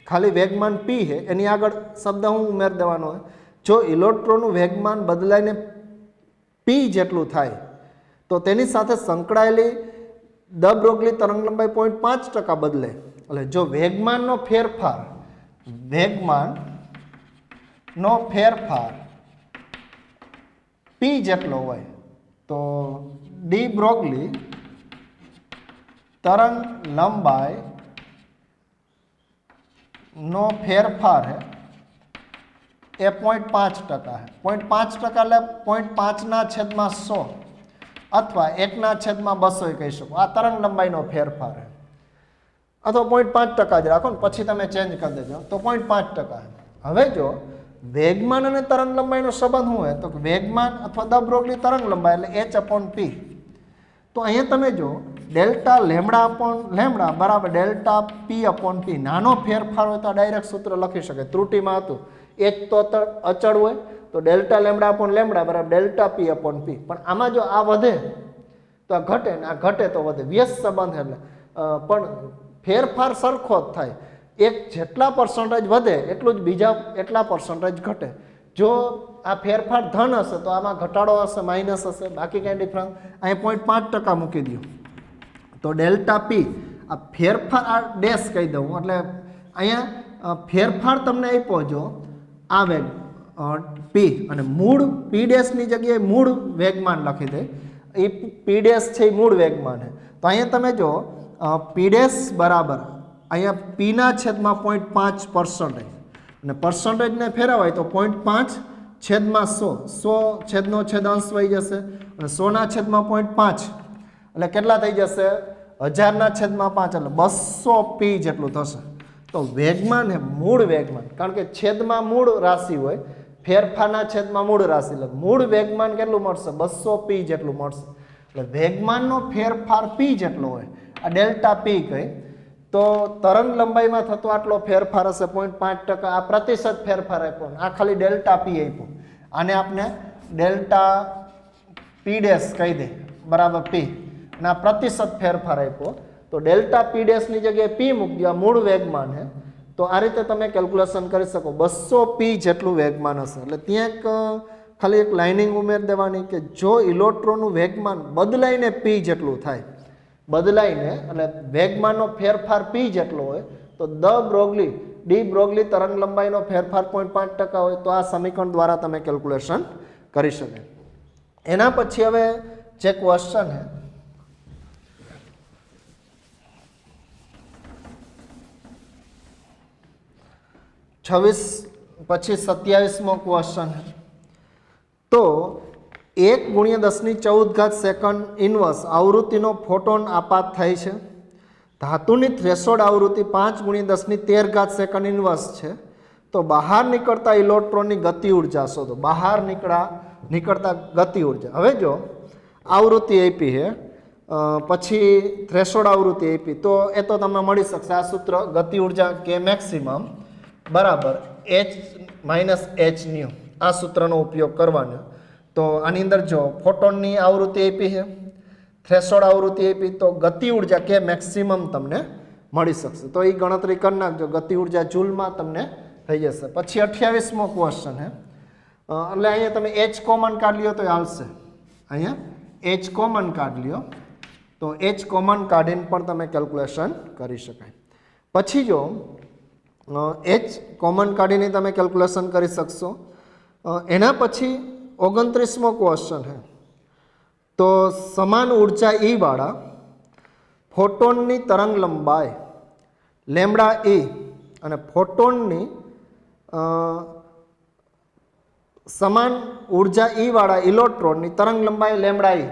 ખાલી વેગમાન p છે એની આગળ શબ્દ હું ઉમેર દેવાનો હોય. જો ઇલેક્ટ્રોનનું વેગમાન બદલાઈને p જેટલું થાય તો તેની સાથે સંકળાયેલી દ બ્રોગલી તરંગલંબાઈ 0.5% બદલે. એટલે જો વેગમાનનો ફેરફાર p જેટલો હોય તો ડી બ્રોગલી તરંગ લંબાઈ નો ફેરફાર है એ 0.5% है. 0.5% એટલે 0.5/100 અથવા 1/200 કહી શકો. આ તરંગ લંબાઈનો ફેરફાર છે, અથવા 0.5% જ રાખો ને, પછી તમે ચેન્જ કરી દેજો તો 0.5%. હવે જો વેગમાન અને તરંગ લંબાઈનો સંબંધ શું હોય તો વેગમાન અથવા દ બ્રોગલી તરંગ લંબાઈ એટલે h/p. તો અહીંયા તમે જો ડેલ્ટા લેમડા અપોન લેમડા બરાબર ડેલ્ટા p/p. નાનો ફેરફાર હોય તો ડાયરેક્ટ સૂત્ર લખી શકે. ત્રુટિમાં હતું h તો અચળ હોય તો ડેલ્ટા લેમડા અપોન લેમડા બરાબર ડેલ્ટા p/p. પણ આમાં જો આ વધે તો આ ઘટે ને આ ઘટે તો વધે, વ્યસ્ત સંબંધ એટલે પણ ફેરફાર સરખો જ થાય. એક જેટલા પર્સન્ટેજ વધે એટલું જ બીજા એટલા પર્સન્ટેજ ઘટે. જો આ ફેરફાર ધન હશે તો આમાં ઘટાડો હશે, માઇનસ હશે, બાકી કાંઈ ડિફરન્સ. અહીં 0.5% મૂકી દો તો ડેલ્ટા p આ ફેરફાર, આ ડેશ કહી દઉં એટલે અહીંયા ફેરફાર તમને આપ્યો જો આ વેગ p અને મૂળ p ડેશની જગ્યાએ મૂળ વેગમાન લખી દે. એ p ડેશ છે એ મૂળ વેગમાન છે. તો અહીંયા તમે જો p ડેશ બરાબર અહીંયા p/0.5% અને પર્સન્ટેજને ફેરવાય તો 0.5/100, 100 છેદનો છેદ અંશ વહી જશે અને 100/0.5 એટલે કેટલા થઈ જશે 1000/5 એટલે 200p જેટલું થશે. તો વેગમાન એ મૂળ વેગમાન, કારણ કે છેદમાં મૂળ રાશિ હોય, ફેરફારના છેદમાં મૂળ રાશિ, એટલે મૂળ વેગમાન કેટલું મળશે 200p જેટલું મળશે. એટલે વેગમાનનો ફેરફાર p જેટલો હોય, આ ડેલ્ટા p કહી. તો તરંગ લંબાઈમાં થતો આટલો ફેરફાર હશે 0.5%. આ પ્રતિશત ફેરફાર આપ્યો, આ ખાલી ડેલ્ટા p આપ્યો. આને આપણે ડેલ્ટા p ડેશ કહી દે બરાબર p, અને આ પ્રતિશત ફેરફાર આપ્યો તો ડેલ્ટા p ડેશની જગ્યાએ p મૂકી દો, મૂળ વેગમાન છે. તો આ રીતે તમે કેલ્ક્યુલેશન કરી શકો. 200p જેટલું વેગમાન હશે. એટલે ત્યાં એક ખાલી એક લાઇનિંગ ઉમેર દેવાની કે જો ઇલેક્ટ્રોનનું વેગમાન બદલાઈને p જેટલું થાય, બદલાઈને એટલે વેગમાનનો ફેરફાર p જેટલો હોય તો ડી બ્રોગલી તરંગ લંબાઈનો ફેરફાર 0.5% હોય તો આ સમીકરણ દ્વારા તમે કેલ્ક્યુલેશન કરી શકે. એના પછી હવે જે ક્વેશ્ચન છે પછી 27મો ક્વેશ્ચન છે. તો 1×10⁻14 સેકન્ડ ઇન્વર્સ આવૃત્તિનો ફોટોન આપાત થાય છે. ધાતુની થ્રેશોલ્ડ આવૃત્તિ 5×10⁻13 સેકન્ડ ઇન્વર્સ છે. તો બહાર નીકળતા ઇલેક્ટ્રોનની ગતિ ઉર્જા શોધો. બહાર નીકળતા ગતિ ઉર્જા. હવે જો આવૃત્તિ આપી છે, પછી થ્રેશોલ્ડ આવૃત્તિ આપી, તો એ તો તમને મળી શકશે. આ સૂત્ર ગતિ ઉર્જા કે મેક્સિમમ બરાબર h-hν, આ સૂત્રનો ઉપયોગ કરવાનો. તો આની અંદર જો ફોટોનની આવૃત્તિ આપી છે, થ્રેશોલ્ડ આવૃત્તિ આપી, તો ગતિ ઉર્જા કે મેક્સિમમ તમને મળી શકશે. તો એ ગણતરી કરી નાખજો, ગતિ ઉર્જા જૂલમાં તમને થઈ જશે. પછી 28મો ક્વેશ્ચન છે. એટલે અહીંયા તમે h કોમન કાઢ લ્યો તો હાલશે. અહીંયા h કોમન કાઢ લ્યો તો h કોમન કાઢીને પણ તમે કેલ્ક્યુલેશન કરી શકાય. પછી જો h કોમન કાઢીને તમે કેલ્ક્યુલેશન કરી શકશો. એના પછી 29મો ક્વેશ્ચન છે. તો સમાન ઉર્જા E વાળા ફોટોનની તરંગ લંબાઈ લેમ્ડા E અને ફોટોનની સમાન ઉર્જા E વાળા ઇલેક્ટ્રોનની તરંગ લંબાઈ લેમ્ડા E.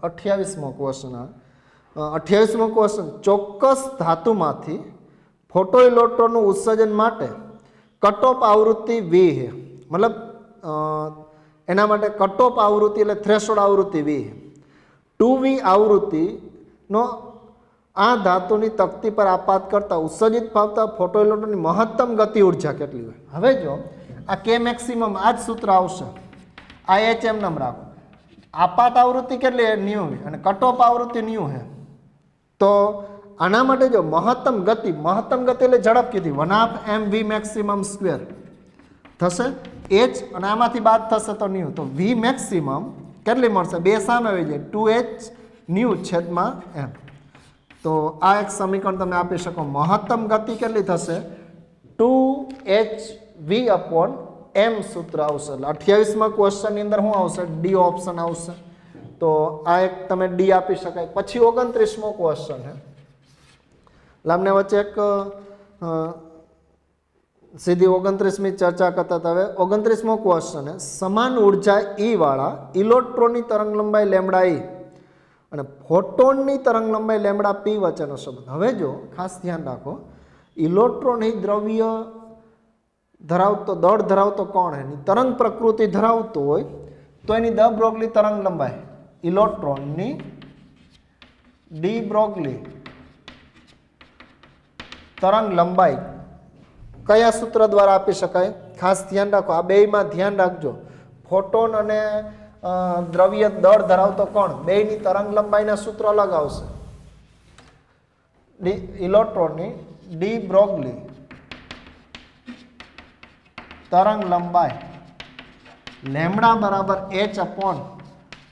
28મો ક્વેશ્ચન. 28મો ક્વેશ્ચન ચોક્કસ ધાતુમાંથી फोटो इलेक्ट्रॉन उत्सर्जन माटे कट ऑफ आवृत्ति V है, मतलब एना माटे कट ऑफ आवृत्ति एटले थ्रेशोल्ड आवृत्ति V है। 2V आवृत्ति नो आ धातुनी तकती पर आपात करता उत्सर्जित पावता फोटो इलेक्ट्रॉन महत्तम गति ऊर्जा केटली होय। हवे जो आ के मैक्सिमम आज सूत्र आवशे, आ एच एम नाम राखो। आपात आवृत्ति केटली न्यू है, कट ऑफ आवृत्ति न्यू है। तो आना माटे जो महत्तम गति એટલે ઝડપ કીધી 1/2 mv મેક્સિમમ સ્ક્વેર થશે h અને આમાંથી બાદ થશે તો ન્યુ, તો v મેક્સિમમ કેટલી મળશે? બે સામે આવી જાય 2h ન્યુ છેદમાં m। તો આ એક સમીકરણ તમે આપી શકો। મહત્તમ ગતિ કેટલી થશે? 2hv upon m સૂત્ર આવશે। 28મા ક્વેશ્ચનની અંદર શું આવશે? ડી ઓપ્શન આવશે। તો આ એક તમે ડી આપી શકાય। પછી 29મો ક્વેશ્ચન છે, લામને વચ્ચે એક सीधी 29મી चर्चा करता था। 29मो क्वेश्चन है, समान ऊर्जा ई वाला इलेक्ट्रॉन की तरंग लंबाई लेमडा ई और फोटोन की तरंग लंबाई लेमडा पी वच्चेनो संबंध। हवे जो खास ध्यान राखो, इलेक्ट्रॉन ही द्रव्य धरावतो दળ धरावतो कोण है, तरंग प्रकृति धरावतो होय तो एनी द ब्रोगली तरंग लंबाई इलेक्ट्रॉन नी डी ब्रोगली तरंग लंबाई कया सूत्र द्वारा आपी शकाय? खास ध्यान राखो, आ बेयमां ध्यान राखजो। फोटोन अने द्रव्य दળ धरावतो कोण, बेयनी तरंग लंबाईना सूत्र अलग आवशे। इलेक्ट्रॉन नी डी ब्रोगली तरंग लंबाई लेमडा बराबर h अपॉन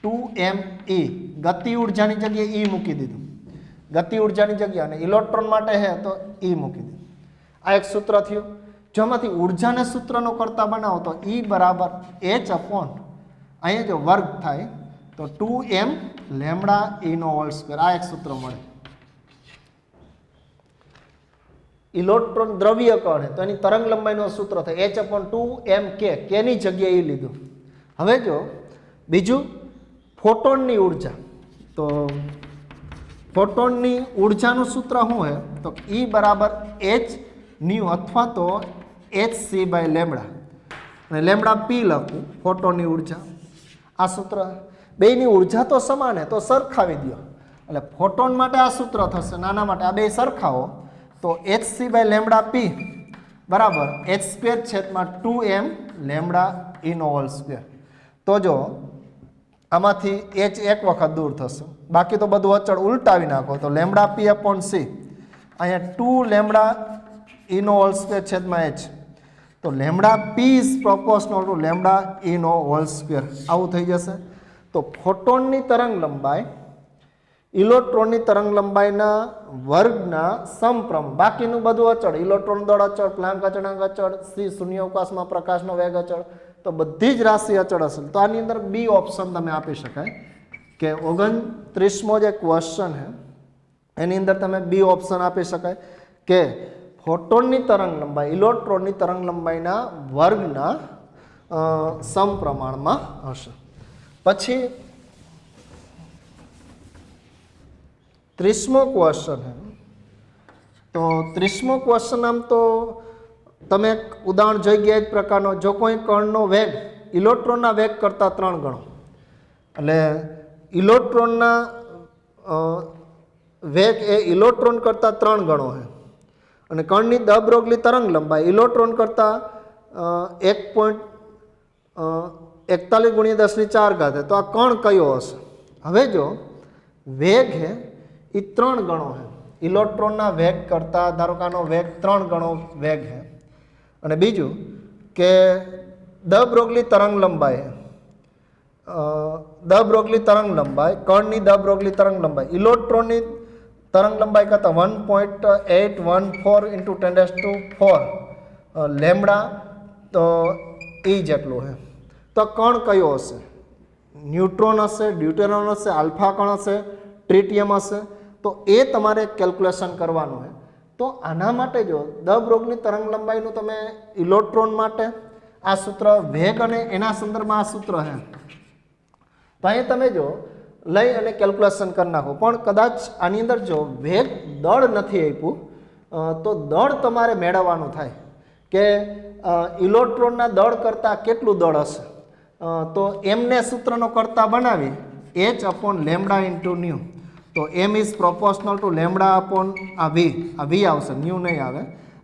2me। गति ऊर्जा की जगह ई मूकी दीधुं, गति ऊर्जा की जगह इलेक्ट्रॉन माटे है तो ई मूकी दीधुं। आ एक सूत्र थयुं। जो एमांथी ऊर्जा ने सूत्रनो करता बनावो तो ई बराबर h अपॉन अहीं जो वर्ग थाय तो 2m लेमडा ई नो होल स्क्वेर। आ एक सूत्र मळे। इलेक्ट्रॉन द्रव्य कण है तो एनी तरंग लंबाईनो सूत्र थाय h अपॉन 2m के नी जग्याए ई लीधुं। हवे जो बीजुं फोटोन नी ऊर्जा, तो फोटोन नी ऊर्जानुं सूत्र शुं है तो ई बराबर h न्यू अथवा तो hc बाय लेमडा અને લેમડા p લખું ફોટોનની ઊર્જા। આ સૂત્ર બેયની ઊર્જા તો સમાન है તો સરખાવી દો એટલે ફોટોન માટે આ સૂત્ર થશે, નાના માટે આ બે સરખાવો તો hc બાય લેમડા p બરાબર h² છેદમાં 2m લેમડા e નો હોલ સ્ક્વેર। તો જો આમાંથી h એક વખત દૂર થશે, બાકી તો બધું અચળ ઉલટાવી નાખો તો લેમડા p अपॉन c અહીંયા 2 લેમડા e નો હોલ સ્ક્વેર છેદમાં h, तो lambda p is proportional to lambda e नो होल स्क्वेर। आवुं थई जशे। तो फोटोन नी तरंग लंबाई इलेक्ट्रॉन नी तरंग लंबाईना वर्गना समप्रमाण, बाकीनुं बधुं अचळ, इलेक्ट्रॉन दળ अचळ, प्लांक अचळांक अचळ, c शून्यावकाशमां प्रकाशनो वेग अचळ, तो बधी ज राशि अचळ हशे। तो आनी अंदर बी ऑप्शन तमे आपी शकाय के 29मो जे क्वेश्चन है एनी अंदर तमे बी ऑप्शन आपी शकाय के फोटोन की तरंग लंबाई इलेक्ट्रॉन की तरंग लंबाईना वर्गना समप्रमाण में हशे। पछी 30मो क्वेश्चन है। तो 30मो क्वेश्चन आम तो तमे उदाहरण जोई गया प्रकारनो, जो कोई कणनो वेग इलेक्ट्रॉनना वेग करता 3 गणो, એટલે इलेक्ट्रॉनना वेग ए इलेक्ट्रॉन करता 3 गणो है અને કણની દ બ્રોગલી તરંગ લંબાઈ ઇલેક્ટ્રોન કરતાં 1.41 × 10⁴ है। तो आ कण कयो हशे? हवे जो वेग है ये 3 गणो है, इलेक्ट्रॉनना वेग करता धारो के आनो वेग 3 गणो वेग है। અને बीजू के द ब्रोगली तरंग लंबाई है, द ब्रोगली तरंग लंबाई कणनी द ब्रोगली तरंग लंबाई इलेक्ट्रॉननी तरंग लंबाई करता 1.814 × 10⁴ लेमडा तो ई जेटलो है। तो कण कयो हशे? न्यूट्रॉन हशे, ड्यूटेरॉन हशे, आल्फा कण हशे, ट्रिटियम हशे। तो ए तमारे केल्क्युलेशन करवानुं है। तो आना माटे जो द ब्रोगली तरंग लंबाईनुं तमे इलेक्ट्रॉन माटे आ सूत्र वेग अने एना संदर्भमां आ सूत्र है। तो अहीं तमे जो लई अने केल्क्युलेशन कर नाखो, पण कदाच आनी अंदर जो वेग दળ નથી આપ્યું તો દળ તમારે મેળવવાનું થાય કે ઇલેક્ટ્રોનના દળ કરતાં કેટલું દળ હશે. તો એમને સૂત્રનો કરતા બનાવી h/λ ઇન્ટુ ન્યૂ. તો m is proportional two lambda upon આ v આવશે, ન્યૂ નહીં આવે.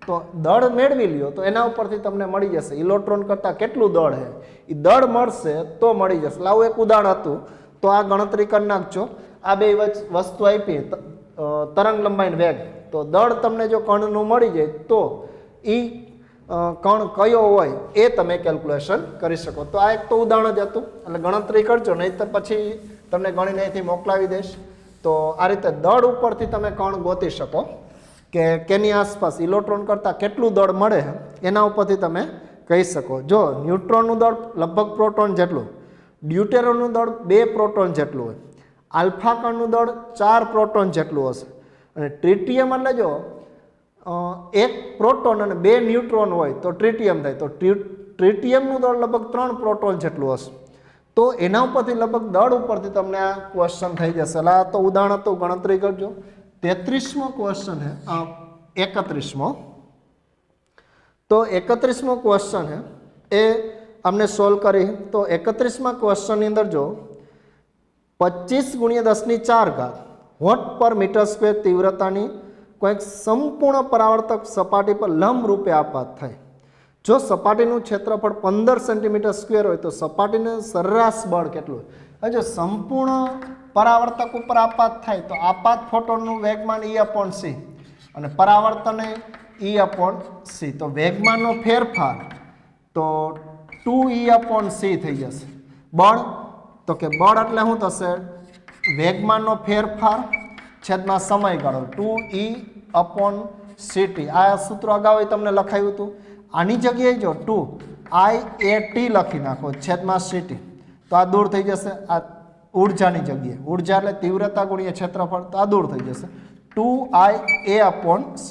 તો દળ મેળવી લ્યો તો એના ઉપરથી તમને મળી જશે ઇલેક્ટ્રોન કરતાં કેટલું દળ છે એ દળ મળશે તો મળી જશે. લાવું એક ઉદાહરણ હતું તો આ ગણતરી કરી નાખજો. આ બે વસ્તુ આપી તરંગ લંબાઈ વેગ, તો દળ તમને જો કણનું મળી જાય તો એ કણ કયો હોય એ તમે કેલ્ક્યુલેશન કરી શકો. તો આ એક તો ઉદાહરણ જ હતું, એટલે ગણતરી કરજો, નહીં તો પછી તમને ગણીને અહીંથી મોકલાવી દઈશ. તો આ રીતે દળ ઉપરથી તમે કણ ગોતી શકો કે કેની આસપાસ ઇલેક્ટ્રોન કરતાં કેટલું દળ મળે એના ઉપરથી તમે કહી શકો. જો ન્યુટ્રોનનું દળ લગભગ પ્રોટોન જેટલું, ડ્યુટેરોનનું દળ 2 પ્રોટોન જેટલું હોય, આલ્ફા કણનું દળ 4 પ્રોટોન જેટલું હશે, અને ટ્રિટિયમ એટલે જો 1 પ્રોટોન અને 2 ન્યુટ્રોન હોય તો ટ્રિટિયમ થાય. તો ટ્રિટિયમનું દળ લગભગ 3 પ્રોટોન જેટલું હશે. તો એના ઉપરથી લગભગ દળ ઉપરથી તમને આ ક્વેશ્ચન થઈ જશે. એટલે આ તો ઉદાહરણ તો ગણતરી કરજો. 33મો ક્વેશ્ચન है 31મો. તો 31મો ક્વેશ્ચન है એ हमने સોલ્વ કરી. તો 31મા ક્વેશ્ચનની અંદર જો 25 × 10⁴ વોટ પર મીટર સ્ક્વેર તીવ્રતાની કોઈક સંપૂર્ણ પરાવર્તક સપાટી પર લંબ રૂપે આપાત થાય. જો સપાટીનું ક્ષેત્રફળ 15 સેન્ટીમીટર સ્ક્વેર હોય તો સપાટીનું સરેરાશ બળ કેટલું હોય? જો સંપૂર્ણ પરાવર્તક ઉપર આપાત થાય તો આપાત ફોટોનનું વેગમાન E/c અને પરાવર્તન E/c. તો વેગમાનનો ફેરફાર તો 2E/c થઈ જશે. બળ તો કે બળ એટલે શું થશે? વેગમાનનો ફેરફાર છેદમાં સમયગાળો 2E/ct. આ સૂત્ર અગાઉ તમને લખાયું હતું. આની જગ્યાએ જો 2IAT લખી નાખો છેદમાં ct, તો આ દૂર થઈ જશે. આ ઉર્જાની જગ્યાએ ઉર્જા એટલે તીવ્રતા ગુણ્યા ક્ષેત્રફળ, તો આ દૂર થઈ જશે 2IA/c.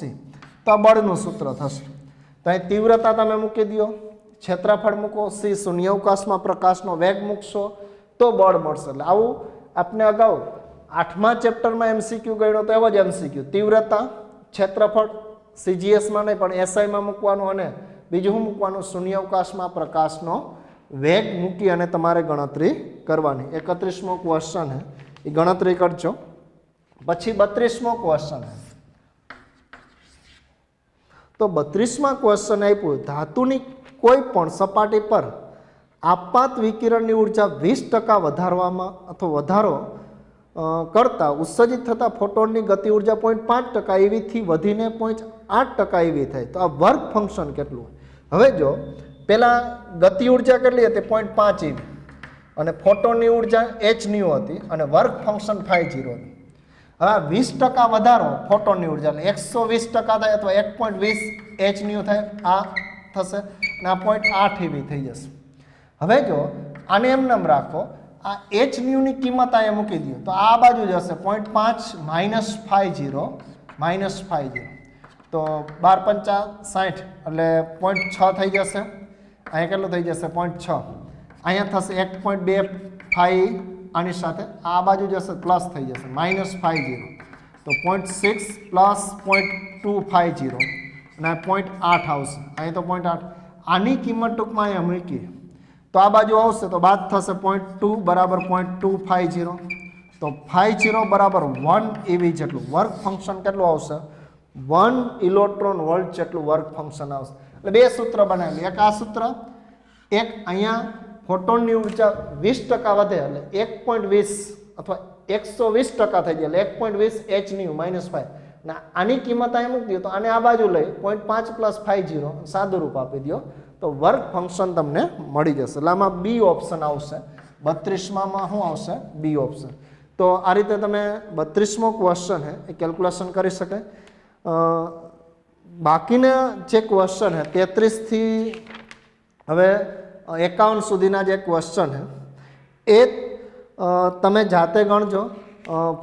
તો આ બળનું સૂત્ર થશે. તો અહીં તીવ્રતા તમે મૂકી દો, ક્ષેત્રફળ મૂકો, c શૂન્યાવકાશમાં પ્રકાશનો વેગ મૂકશો તો બળ મળશે. એટલે આવું આપણે અગાઉ 8મા ચેપ્ટરમાં MCQ ગણ્યો તો એવો જ MCQ. તીવ્રતા, ક્ષેત્રફળ CGSમાં નહીં પણ SIમાં મૂકવાનું, અને બીજું શું મૂકવાનું? શૂન્યાવકાશમાં પ્રકાશનો વેગ મૂકી અને તમારે ગણતરી કરવાની. 31મો ક્વેશ્ચન है એ ગણતરી કરજો. પછી 32મો ક્વેશ્ચન है. તો 32મા ક્વેશ્ચન આપ્યું ધાતુની કોઈ પણ સપાટી પર આપાત વિકિરણની ઉર્જા 20% વધારવામાં અથવા વધારો કરતા ઉત્સર્જિત થતા ફોટોનની ગતિ ઉર્જા 0.5% એવીથી વધીને 0.8% એવી થાય. તો આ વર્ક ફંક્શન કેટલું? હવે જો પહેલાં ગતિ ઉર્જા કેટલી હતી? 0.5 eV, અને ફોટોનની ઉર્જા hν હતી, અને વર્ક ફંક્શન 5 0 હતું. હવે 20% વધારો ફોટોનની ઉર્જા એટલે 120% થાય અથવા 1.20 hν થાય, આ થશે, અને આ 0.8 eV થઈ જશે. હવે જો આને એમ નામ રાખો, આ hν ની કિંમત અહીંયા મૂકી દો તો આ બાજુ જશે 0.5 -50 તો 12 × 5 = 60 એટલે 0.6 થઈ જશે. અહીંયા કેટલું થઈ જશે? 0.6. અહીંયા થશે 1.25 આની સાથે, આ બાજુ જશે પ્લસ થઈ જશે -50, તો 0.6 + 0.250 અને 0.8 આવશે. અહીં તો 0.8. આની કિંમત ટૂંકમાં અહીંયા મૂકી તો આ બાજુ આવશે તો બાદ થશે 0.2 બરાબર 0.250, તો 50 બરાબર 1 eV જેટલું વર્ક ફંક્શન કેટલું આવશે? 1 ઇલેક્ટ્રોન વોલ્ટ જેટલું વર્ક ફંક્શન આવશે. એટલે બે સૂત્ર બનાવેલી, એક આ સૂત્ર, એક અહીંયા ફોટોનની ઉર્જા 20% વધે એટલે 1.20 અથવા 120% થઈ જાય એટલે 1.20 hν -5. અને આની કિંમત અહીંયા મૂકી દો તો આને આ બાજુ લઈ 0.5 + 50 સાદું રૂપ આપી દો તો વર્ક ફંક્શન તમને મળી જશે. એટલે આમાં બી ઓપ્શન આવશે. 32માં શું આવશે? B option. તો આ રીતે તમે 32મો ક્વેશ્ચન છે એ કેલ્ક્યુલેશન કરી શકાય. બાકીના જે ક્વેશ્ચન છે 33 થી હવે 51 સુધીના જે ક્વેશ્ચન છે એ તમે જાતે ગણજો.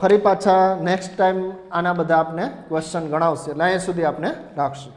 ફરી પાછા નેક્સ્ટ ટાઈમ આના બધા આપણે ક્વેશ્ચન ગણાવશે. એટલે અહીંયા સુધી આપણે રાખશું.